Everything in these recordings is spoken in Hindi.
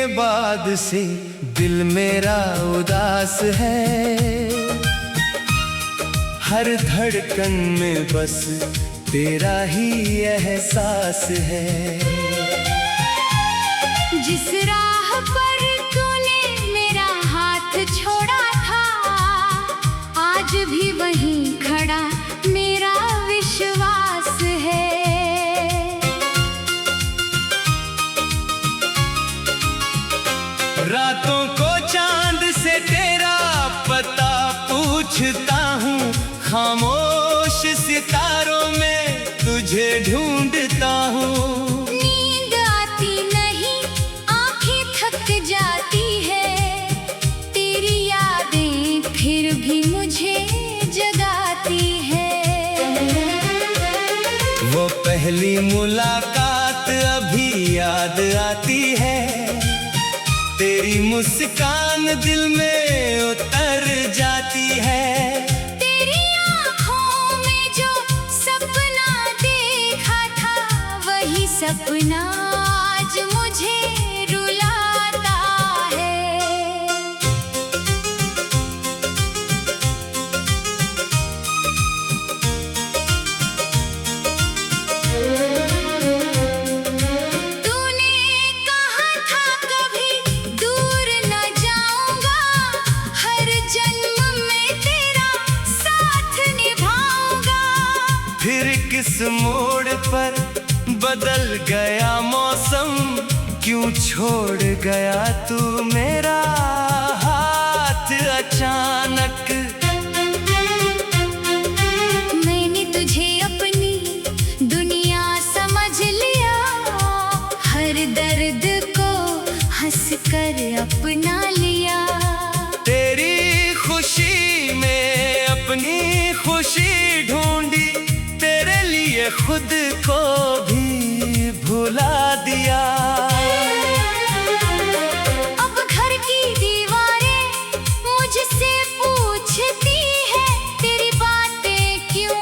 बाद से दिल मेरा उदास है। हर धड़कन में बस तेरा ही एहसास है। जिस राह पर तूने मेरा हाथ छोड़ा था, आज भी वहीं खड़ा मेरा विश्वास है। रातों को चांद से तेरा पता पूछता हूँ, खामोश सितारों में तुझे ढूंढता हूँ। नींद आती नहीं, आंखें थक जाती है, तेरी यादें फिर भी मुझे जगाती है। वो पहली मुलाकात अभी याद आती है, तेरी मुस्कान दिल में उतर जाती है। तेरी आँखों में जो सपना देखा था, वही सपना आज मुझे रुलाता है। तूने कहा था कभी दूर न जाऊंगा, हर जन्म में तेरा साथ निभाऊंगा। फिर किस मोड़ पर बदल गया मौसम, क्यों छोड़ गया तू मेरा हाथ अचानक। मैंने तुझे अपनी दुनिया समझ लिया, हर दर्द को हंसकर अपना लिया। तेरी खुशी में अपनी खुशी ढूंढी, तेरे लिए खुद को भी भुला दिया। अब घर की दीवारें मुझसे पूछती है, तेरी बातें क्यों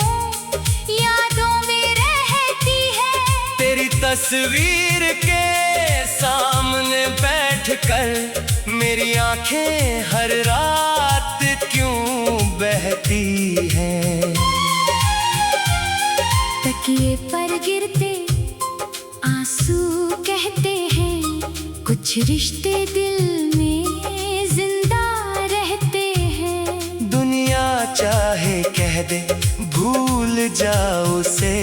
यादों में रहती है। तेरी तस्वीर के सामने बैठकर मेरी आंखें हर रात क्यों बहती हैं। तकिए पर गिरते आंसू कहते हैं, कुछ रिश्ते दिल में जिंदा रहते हैं। दुनिया चाहे कह दे भूल जाओ उसे,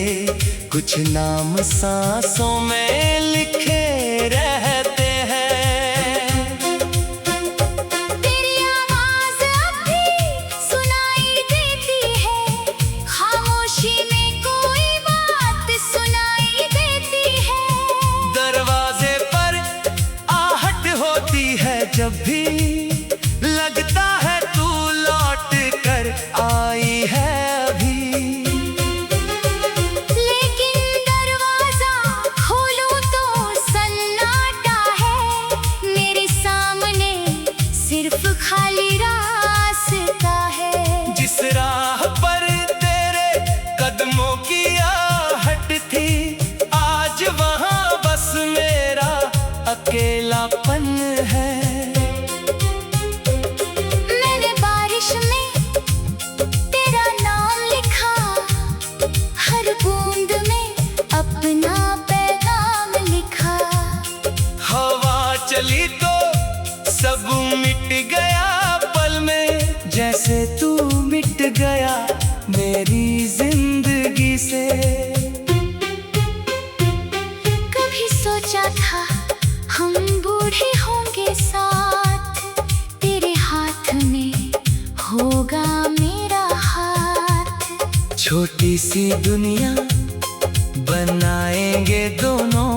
कुछ नाम सांसों में लिखे रहते हैं। तेरी आवाज अब भी सुनाई देती है, खामोशी में कोई बात सुनाई देती है। दरवाजे पर आहट होती है जब भी, लगता है तू लौट कर आई है अभी। लेकिन दरवाजा खोलूं तो सन्नाटा है, मेरे सामने सिर्फ खाली रास्ता है। जिस राह पर तेरे कदमों की आहट थी, आज वहां बस मेरा अकेलापन है। मैंने बारिश में तेरा नाम लिखा, हर बूंद में अपना पैगाम लिखा। हवा चली तो सब मिट गया पल में, जैसे तू मिट गया मेरी जिंदगी से। कभी सोचा था हम बूढ़े होंगे साथ, तेरे हाथ में होगा मेरा हाथ। छोटी सी दुनिया बनाएंगे दोनों,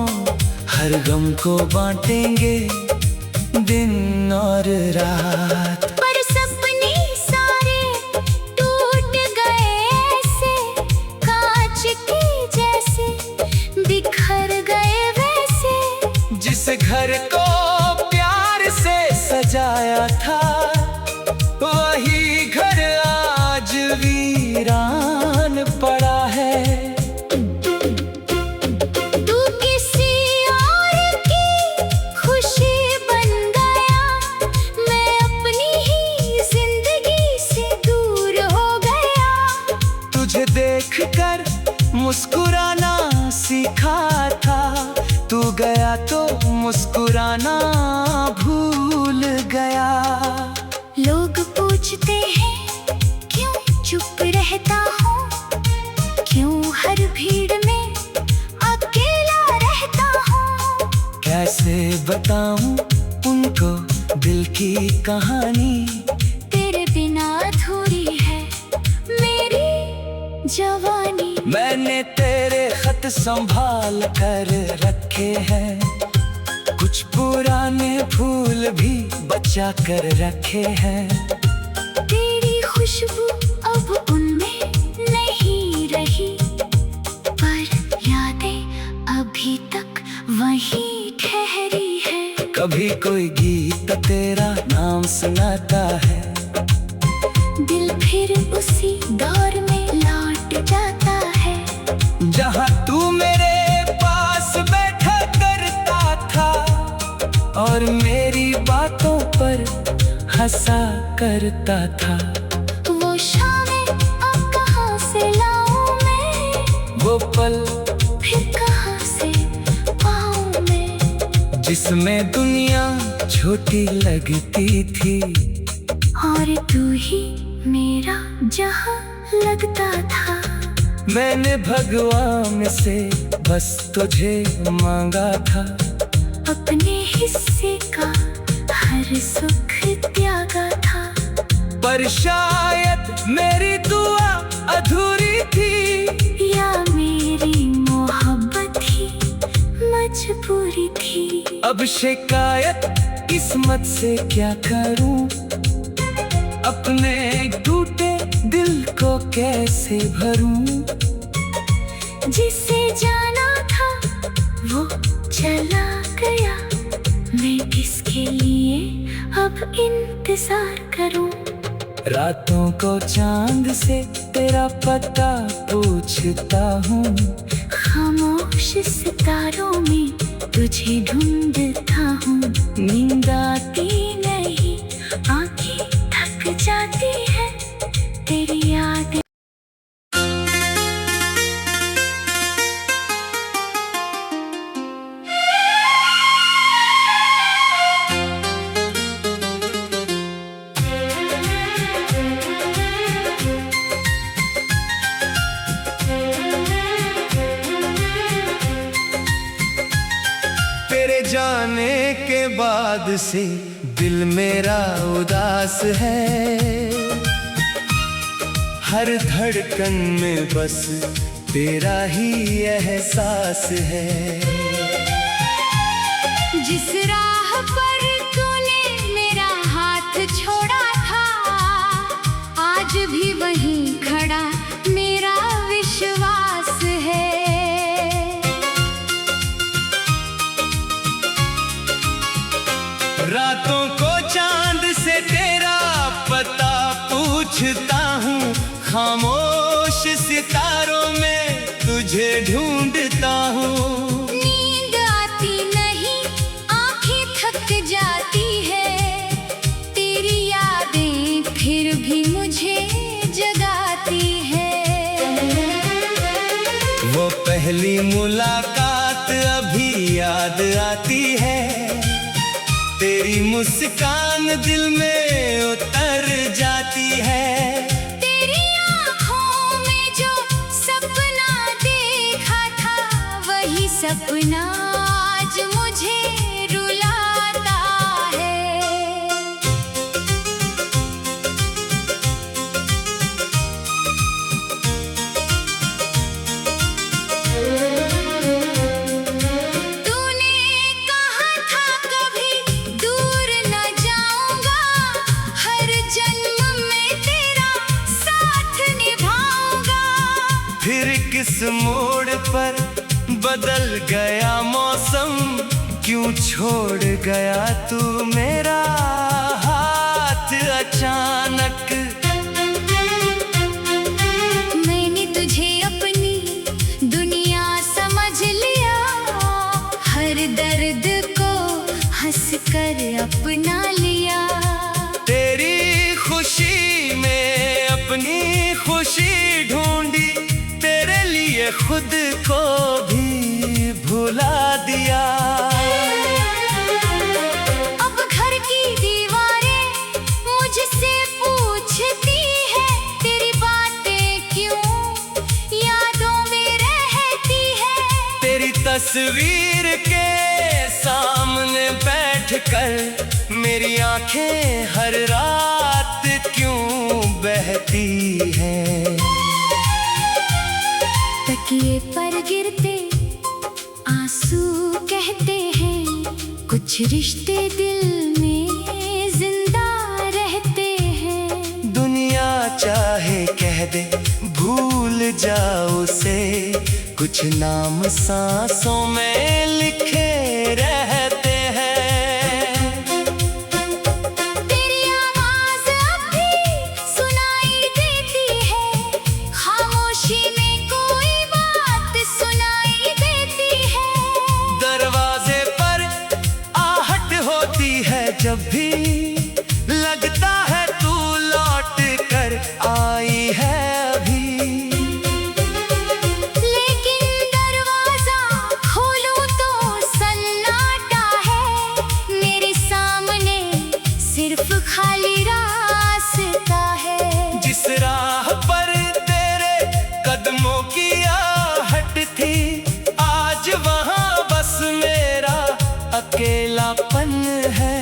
हर गम को बांटेंगे दिन और रात। पर सपने सारे टूट गए ऐसे, कांच के जैसे बिखर गए वैसे। जिस घर को प्यार से सजाया था, वही घर आज वीरान पड़ा है। तू किसी और की खुशी तुझे देखकर मुस्कुराना सीखा था। तू गया तो मुस्कुराना भूल गया। लोग पूछते हैं क्यों चुप रहता हूँ, क्यों हर भीड़ में अकेला रहता हूँ। कैसे बताऊं उनको दिल की कहानी, तेरे बिना अधूरी है मेरी जवानी। मैंने तेरे खत संभाल कर रखे हैं, कुछ पुराने फूल भी बचा कर रखे हैं। तेरी खुशबू अब उनमें नहीं रही, पर यादें अभी तक वहीं ठहरी है। कभी कोई गीत तेरा नाम सुनाता है, दिल फिर उसी दौर में लौट जाता है। जहाँ तू मेरे पास बैठा करता था और मेरी बातों पर हंसा करता था। वो शामें अब कहाँ से लाऊं मैं, वो पल फिर कहाँ से पाऊं मैं, जिसमें दुनिया छोटी लगती थी और तू ही मेरा जहां लगता था। मैंने भगवान से बस तुझे मांगा था, अपने हिस्से का हर सुख त्यागा था। पर शायद मेरी दुआ अधूरी थी, या मेरी मोहब्बत ही मजबूरी थी। अब शिकायत किस्मत से क्या करूं, अपने टूटे दिल को कैसे भरूं। जिसे जाना था वो चला गया, मैं किसके लिए अब इंतजार करूं। रातों को चांद से तेरा पता पूछता हूँ, खामोश सितारों में तुझे ढूंढता हूँ। नींद आती नहीं, आंखें थक जाती है, तेरी यादें। तेरे जाने के बाद से दिल मेरा उदास है, हर धड़कन में बस तेरा ही एहसास है। जिस राह पर तूने मेरा हाथ छोड़ा था, आज भी वहीं खड़ा मेरा विश्वास है। रातों को चांद से तेरा पता पूछता हूँ, खामोश सितारों में तुझे ढूंढता हूँ। नींद आती नहीं, आंखें थक जाती है, तेरी यादें फिर भी मुझे जगाती है। वो पहली मुलाकात अभी याद आती है, तेरी मुस्कान दिल में उतर जाती है। तेरी आँखों में जो सपना देखा था, वही सपना आज मुझे रुलाता है। तूने कहा था कभी दूर न जाऊंगा, हर जन्म में तेरा साथ निभाऊंगा। फिर किस मोड़ पर बदल गया मौसम, क्यों छोड़ गया तू मेरा हाथ अचानक। मैंने तुझे अपनी दुनिया समझ लिया, हर दर्द को हंसकर अपना लिया। तेरी खुशी में अपनी खुशी ढूंढी, खुद को भी भुला दिया। अब घर की दीवारें मुझसे पूछती है, तेरी बातें क्यों यादों में रहती है। तेरी तस्वीर के सामने बैठकर मेरी आंखें हर रात क्यों बहती हैं। तकिए पर गिरते आंसू कहते हैं, कुछ रिश्ते दिल में जिंदा रहते हैं। दुनिया चाहे कह दे भूल जाओ उसे, कुछ नाम सांसों में लिखे रहते हैं। तेरी आवाज अब भी सुनाई देती है, खामोशी में कोई बात सुनाई देती है। दरवाजे पर आहट होती है जब भी लगता है तू लौट कर आई है अभी। खाली रास्ता है, जिस राह पर तेरे कदमों की आहट थी, आज वहां बस मेरा अकेलापन है।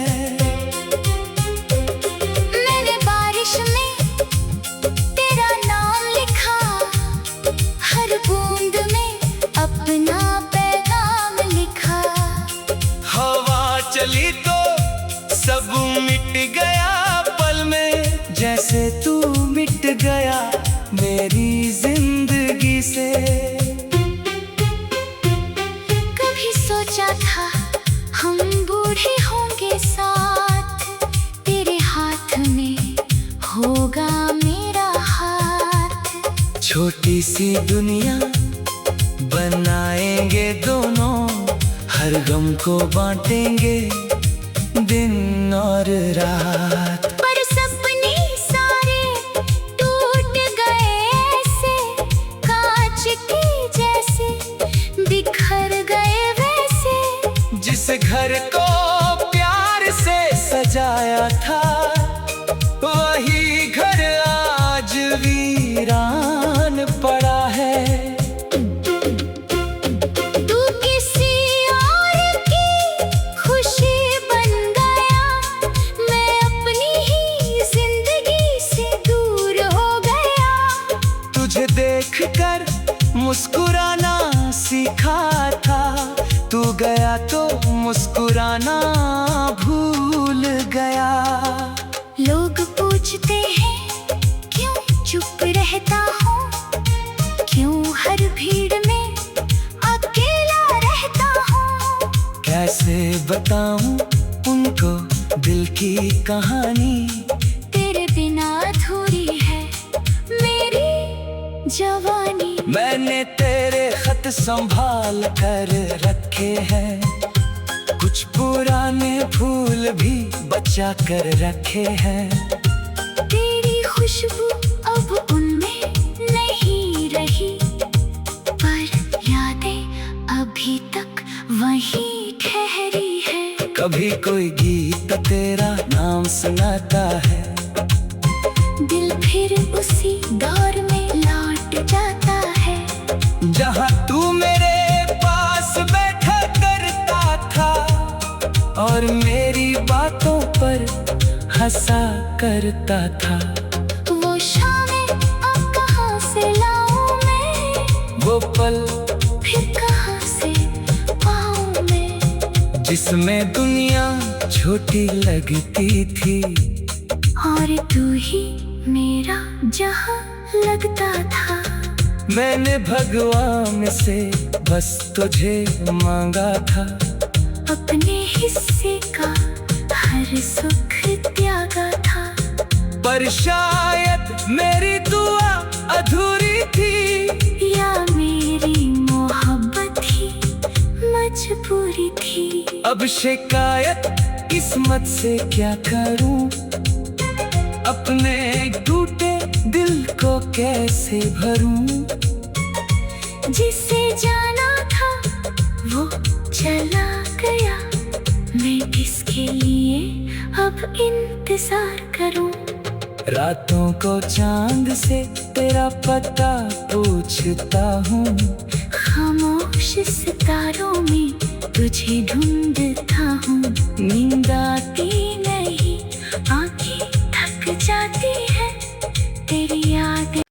मैंने बारिश में तेरा नाम लिखा, हर बूंद में अपना पैगाम लिखा। हवा चली तो सब मिट गया पल में, जैसे तू मिट गया मेरी जिंदगी से। कभी सोचा था हम बूढ़े होंगे साथ, तेरे हाथ में होगा मेरा हाथ। छोटी सी दुनिया बनाएंगे दोनों, हर गम को बांटेंगे दिन और रात। पर सपने सारे टूट गए ऐसे, कांच के जैसे बिखर गए वैसे। जिस घर को प्यार से सजाया था, वही घर आज वीरान पड़ा है। देखकर मुस्कुराना सीखा था, तू गया तो मुस्कुराना भूल गया। लोग पूछते हैं क्यों चुप रहता हूँ, क्यों हर भीड़ में अकेला रहता हूँ। कैसे बताऊं उनको दिल की कहानी, तेरे बिना अधूरी है मेरी जवानी। मैंने तेरे खत संभाल कर रखे हैं, कुछ पुराने फूल भी बचा कर रखे हैं। तेरी खुशबू अब उनमें नहीं रही, पर यादें अभी तक वहीं ठहरी है। कभी कोई गीत तेरा नाम सुनाता है, दिल फिर उसी दौर में लौट जाता है, जहाँ तू मेरे पास बैठा करता था और मेरी बातों पर हंसा करता था। वो शामें अब कहाँ से लाऊं मैं, वो पल फिर कहाँ से पाऊं मैं, जिसमें दुनिया छोटी लगती थी और तू ही मेरा जहाँ लगता था। मैंने भगवान से बस तुझे मांगा था, अपने हिस्से का हर सुख त्यागा था। पर शायद मेरी दुआ अधूरी थी, या मेरी मोहब्बत ही मजबूरी थी। अब शिकायत किस्मत से क्या करूं, अपने टूटे दिल को कैसे भरूं। जिसे जाना था वो चला गया, मैं किसके लिए अब इंतजार करूं। रातों को चांद से तेरा पता पूछता हूँ, खामोश सितारों में तुझे ढूंढता हूँ। नींद आती नहीं, आंखें थक जाती है, तेरी याद।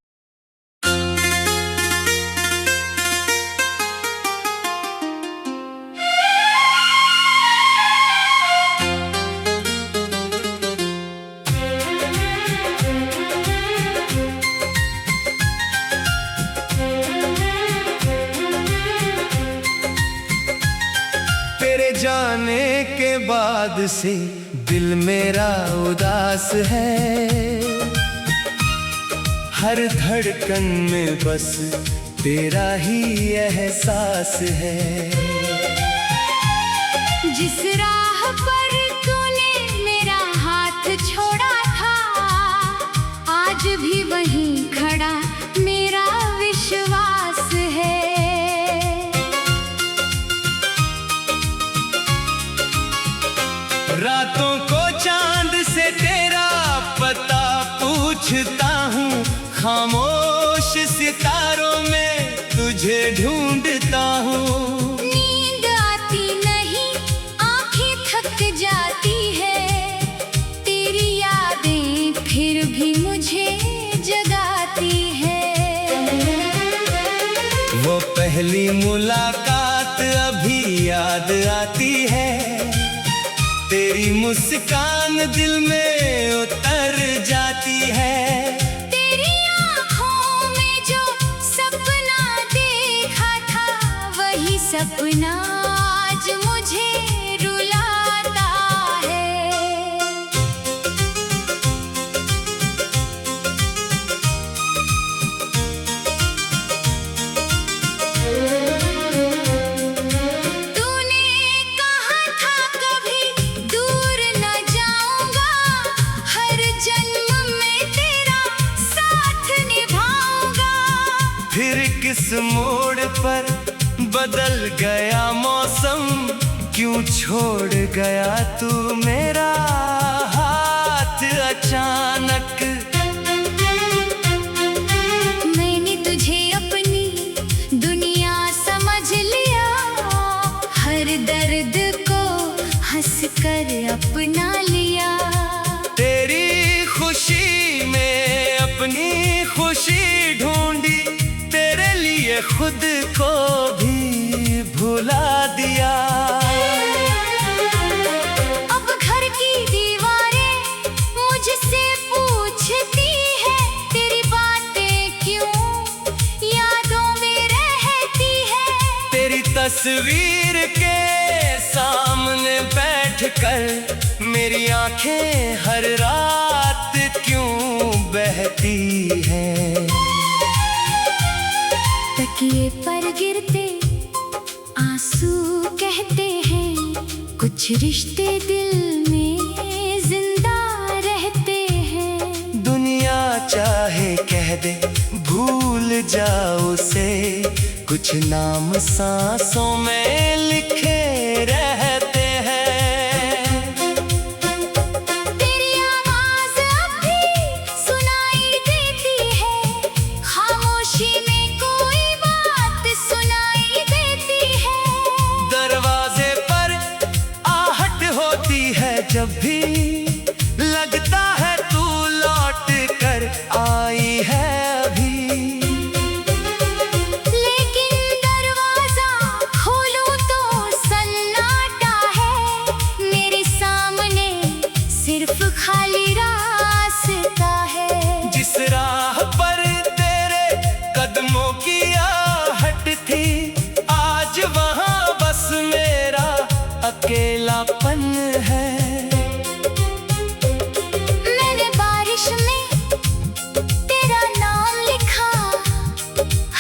तेरे जाने के बाद से दिल मेरा उदास है, हर धड़कन में बस तेरा ही एहसास है। जिस राह पर तूने मेरा हाथ छोड़ा था, आज भी वहीं खड़ा मेरा विश्वास है। रातों को चांद से तेरा पता पूछता हूँ, खामोश सितारों में तुझे ढूंढता हूँ। नींद आती नहीं, आंखें थक जाती है, तेरी यादें फिर भी मुझे जगाती है। वो पहली मुलाकात अभी याद आती है, तेरी मुस्कान दिल में उतर जाती है। तेरी आँखों में जो सपना देखा था, वही सपना आज मुझे रुलाता है। तूने कहा था कभी दूर न जाऊंगा, हर जन्म में तेरा साथ निभाऊंगा। फिर किस मोड़ पर बदल गया मौसम, क्यों छोड़ गया तू मेरा हाथ अचानक। मैंने तुझे अपनी दुनिया समझ लिया, हर दर्द को हंसकर अपना लिया। तेरी खुशी में अपनी खुशी ढूंढी, तेरे लिए खुद को भी भुला दिया। अब घर की दीवारें मुझसे पूछती है, तेरी बातें क्यों यादों में रहती है। तेरी तस्वीर के सामने बैठकर मेरी आंखें हर रात क्यों बहती हैं। तकिए पर गिरते आंसू कहते हैं, कुछ रिश्ते दिल में जिंदा रहते हैं। दुनिया चाहे कह दे भूल जाओ उसे, कुछ नाम सांसों में लिखे रहते हैं। तेरी आवाज अब भी सुनाई देती है, खामोशी में कोई बात सुनाई देती है। दरवाजे पर आहट होती है जब भी, लगता है तू लौट कर आई है अभी। लेकिन दरवाजा खोलूं तो सन्नाटा है, मेरे सामने सिर्फ खाली रास्ता है। जिस राह पर तेरे कदमों की आहट थी, आज वहाँ बस मेरा अकेलापन है। मैंने बारिश में तेरा नाम लिखा,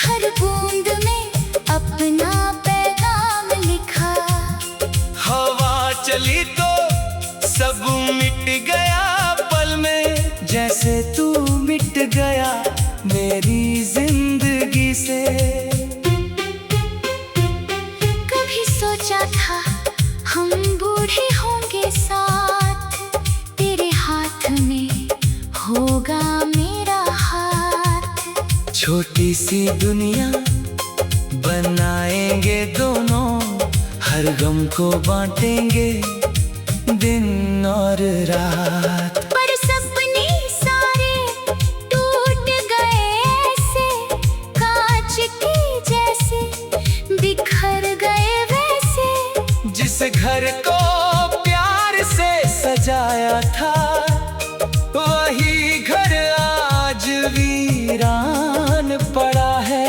हर बूंद में अपना पैगाम लिखा। हवा चली तो सब मिट गया पल में, जैसे तू मिट गया मेरी जिंदगी से। नई दुनिया बनाएंगे दोनों, हर गम को बांटेंगे दिन और रात। पर सपने सारे टूट गए ऐसे, कांच के जैसे बिखर गए वैसे। जिस घर को प्यार से सजाया था, वही घर आज वीरान पड़ा है।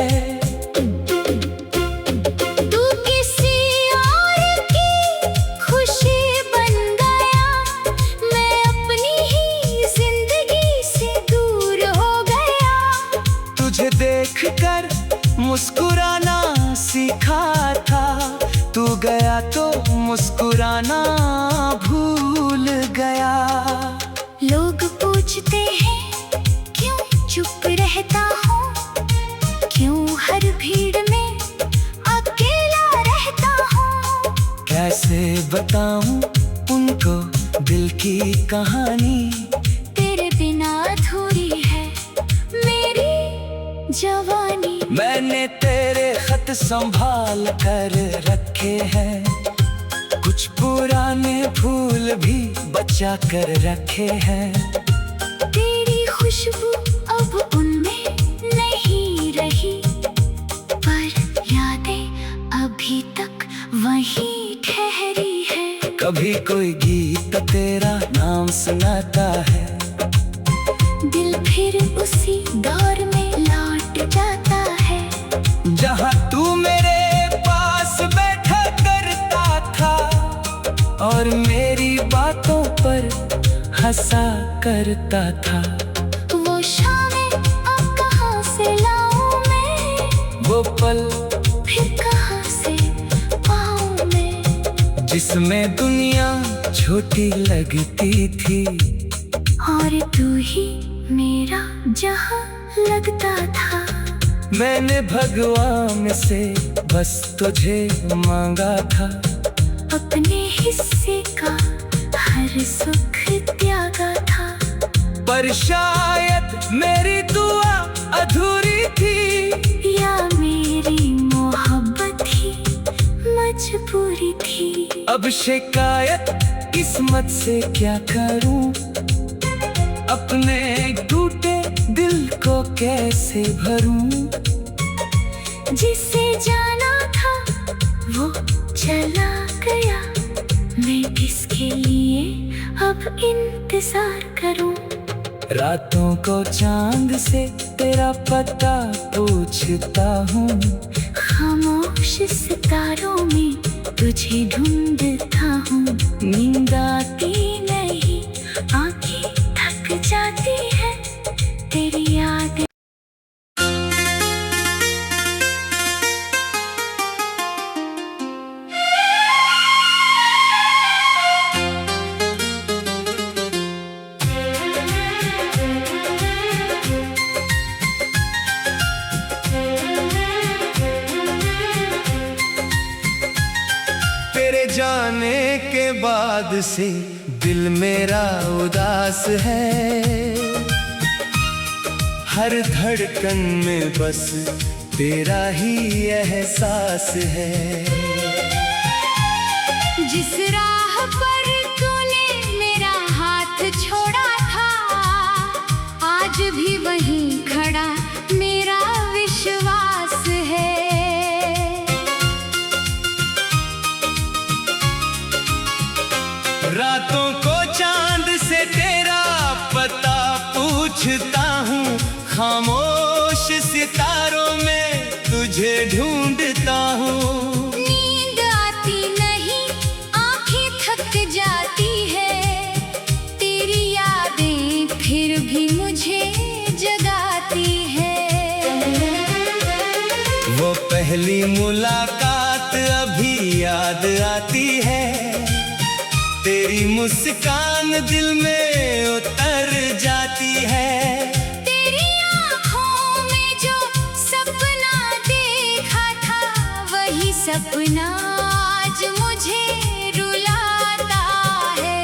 तू किसी और की खुशी बन गया, मैं अपनी ही जिंदगी से दूर हो गया। तुझे देखकर मुस्कुराना सीखा था, तू गया तो मुस्कुराना भूल गया। लोग पूछते हैं क्यों चुप रहता हूँ, क्यों हर भीड़ में अकेला रहता हूँ। कैसे बताऊं उनको दिल की कहानी, तेरे बिना अधूरी है मेरी जवानी। मैंने तेरे खत संभाल कर रखे हैं, कुछ पुराने फूल भी बचा कर रखे हैं। तेरी खुशबू अब उनमें नहीं रही, पर यादें अभी तक वहीं ठहरी है। कभी कोई गीत तेरा नाम सुनाता है, दिल फिर उसी दौर में लौट जाता है। जहाँ तू मेरे पास बैठा करता था और मेरी बातों पर हंसा करता था। वो शामें अब कहाँ से लाऊं मैं, वो पल फिर कहाँ से पाऊं मैं। जिसमें दुनिया छोटी लगती थी, और तू ही मेरा जहां लगता था। मैंने भगवान से बस तुझे मांगा था, अपने हिस्से का हर सुख त्यागा था। पर शायद मेरी दुआ अधूरी थी, या मेरी मोहब्बत ही मजबूरी थी। अब शिकायत किस्मत से क्या करूं, अपने टूटे दिल को कैसे भरूं। जिसे जाना था वो चला गया, मैं किसके लिए अब इंतजार करूं। रातों को चांद से तेरा पता पूछता हूँ, खामोश सितारों में तुझे ढूंढता हूँ। नींद आती नहीं, आंखें थक जाती है, तेरी यादें। तेरे जाने के बाद से दिल मेरा उदास है, हर धड़कन में बस तेरा ही एहसास है। जिस राह पर तूने मेरा हाथ छोड़ा था, आज भी वहीं खड़ा मेरा विश्वास है। रातों को चांद से तेरा पता पूछता हूँ, खामोश सितारों में तुझे ढूंढता हूँ। नींद आती नहीं, आंखें थक जाती है, तेरी यादें फिर भी मुझे जगाती है। वो पहली मुलाकात अभी याद आती है, तेरी मुस्कान दिल में उतर जाती है। तेरी आँखों में जो सपना देखा था, वही सपना आज मुझे रुलाता है।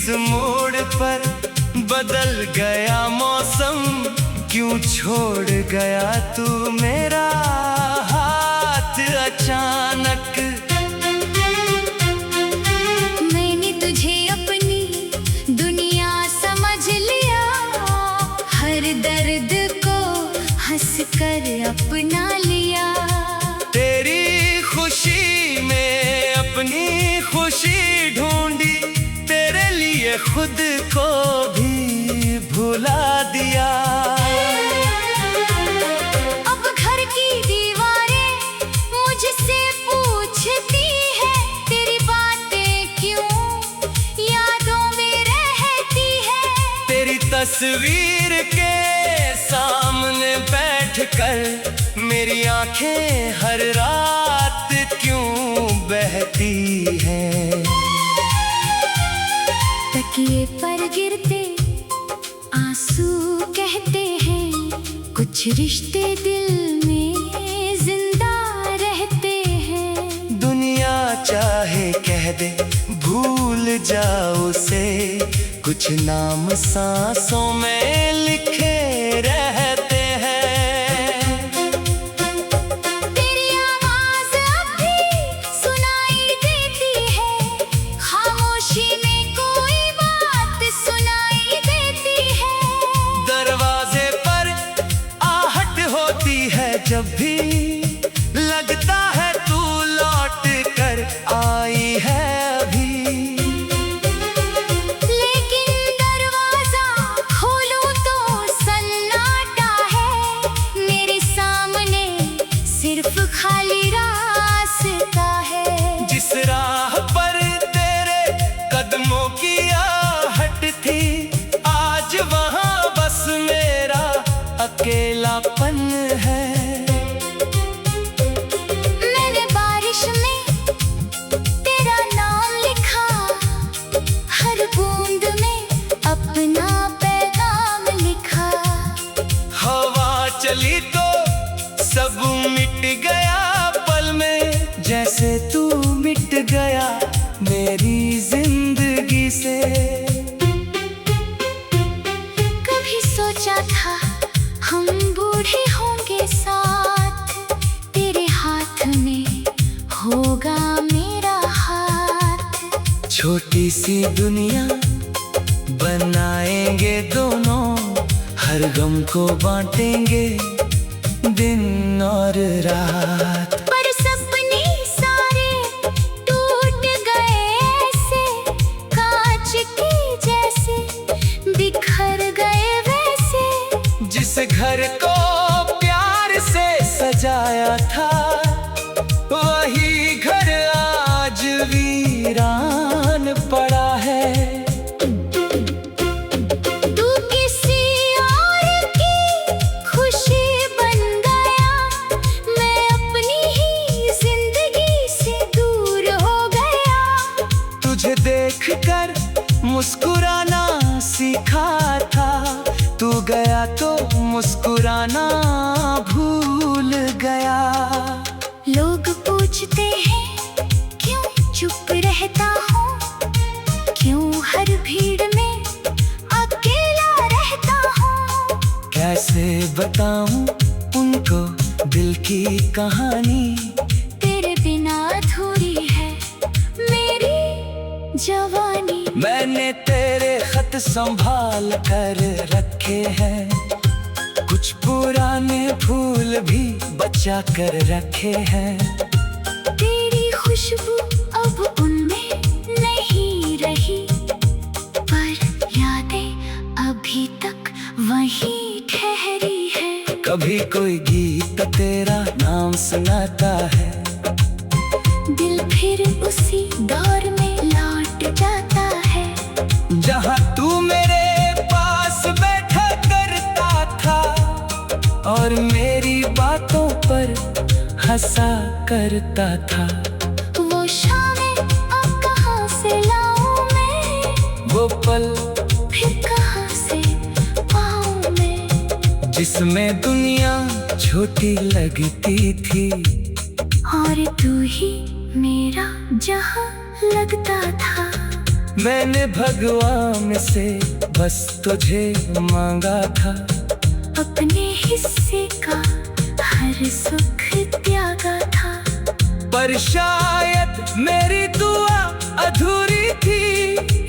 इस मोड़ पर बदल गया मौसम, क्यों छोड़ गया तू मेरा हाथ अचानक। मैंने तुझे अपनी दुनिया समझ लिया, हर दर्द को हंसकर अपना लिया। तेरी खुशी में अपनी खुशी ढूंढी, तेरे लिए खुद को भी भुला दिया। अब घर की दीवारें मुझसे पूछती है, तेरी बातें क्यों यादों में रहती है। तेरी तस्वीर के सामने बैठकर मेरी आंखें हर रात क्यों बहती हैं। तकिए पर गिरते आंसू कहते हैं, कुछ रिश्ते दिल में जिंदा रहते हैं। दुनिया चाहे कह दे भूल जाओ उसे, कुछ नाम सांसों में लिखे रहते हैं। तेरी आवाज अब भी सुनाई देती है, खामोशी में कोई बात सुनाई देती है। दरवाजे पर आहट होती है जब भी लगता है तू लौट कर आई है अभी। खाली रास्ता है, जिस राह पर तेरे कदमों की आहट थी, आज वहां बस मेरा अकेलापन है। मैंने बारिश में तेरा नाम लिखा, हर बूंद में अपना पैगाम लिखा। हवा चली तो सब मिट गया पल में, जैसे तू मिट गया मेरी जिंदगी से। कभी सोचा था हम बूढ़े होंगे साथ, तेरे हाथ में होगा मेरा हाथ। छोटी सी दुनिया बनाएंगे दोनों, हर गम को बांटेंगे दिन और रात। पर सपने सारे टूट गए ऐसे, कांच के जैसे बिखर गए वैसे। जिस घर को प्यार से सजाया था, वही घर आज वीरान पड़ा है। तुझे देखकर मुस्कुराना सीखा था, तू गया तो मुस्कुराना भूल गया। लोग पूछते हैं क्यों चुप रहता हूँ, क्यों हर भीड़ में अकेला रहता हूँ। कैसे बताऊं उनको दिल की कहानी, तेरे बिना अधूरी है मेरी जवानी। मैंने तेरे खत संभाल कर रखे हैं, कुछ पुराने फूल भी बचा कर रखे हैं। तेरी खुशबू अब उनमें नहीं रही, पर यादें अभी तक वहीं ठहरी है। कभी कोई गीत तेरा नाम सुनाता है, दिल फिर उसी दौर में लौट जाता है। जहाँ तू मेरे पास बैठा करता था, और मेरी बातों पर हंसा करता था। वो शामें अब कहाँ से लाऊं मैं, वो पल फिर कहाँ से पाऊं मैं, जिसमें दुनिया छोटी लगती थी, और तू ही मेरा जहां लगता था। मैंने भगवान से बस तुझे मांगा था, अपने हिस्से का हर सुख त्यागा था। पर शायद मेरी दुआ अधूरी थी,